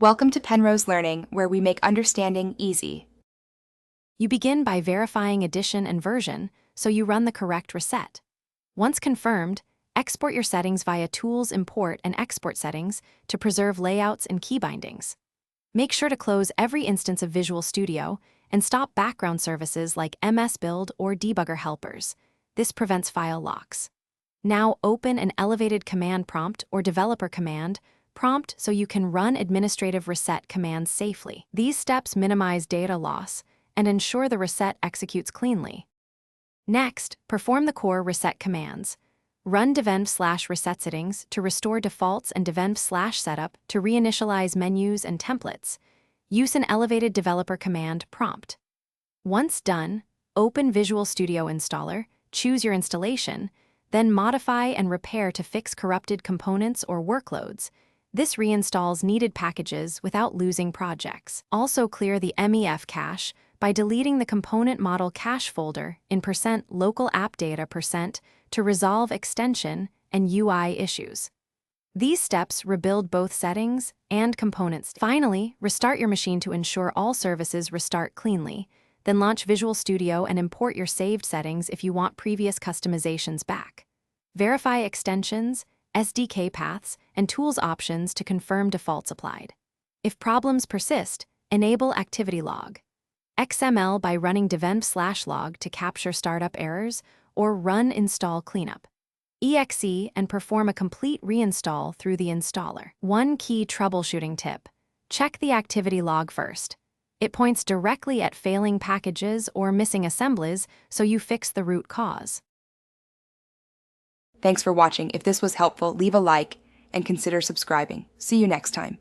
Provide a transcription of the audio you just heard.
Welcome to Penrose Learning, where we make understanding easy. You begin by verifying edition and version, so you run the correct reset. Once confirmed, export your settings via Tools Import and Export Settings to preserve layouts and key bindings. Make sure to close every instance of Visual Studio and stop background services like MS Build or Debugger helpers. This prevents file locks. Now open an elevated command prompt or developer command prompt so you can run administrative reset commands safely. These steps minimize data loss and ensure the reset executes cleanly. Next, perform the core reset commands. Run devenv/reset settings to restore defaults and devenv/setup to reinitialize menus and templates. Use an elevated developer command prompt. Once done, open Visual Studio Installer, choose your installation, then modify and repair to fix corrupted components or workloads. This reinstalls needed packages without losing projects. Also clear the MEF cache by deleting the component model cache folder in %local app data % to resolve extension and UI issues. These steps rebuild both settings and components. Finally, restart your machine to ensure all services restart cleanly. Then launch Visual Studio and import your saved settings if you want previous customizations back. Verify extensions, SDK paths, and tools options to confirm defaults applied. If problems persist, enable Activity Log. XML by running devenv/log to capture startup errors, or run install cleanup. EXE and perform a complete reinstall through the installer. One key troubleshooting tip: check the activity log first. It points directly at failing packages or missing assemblies, so you fix the root cause. Thanks for watching. If this was helpful, leave a like and consider subscribing. See you next time.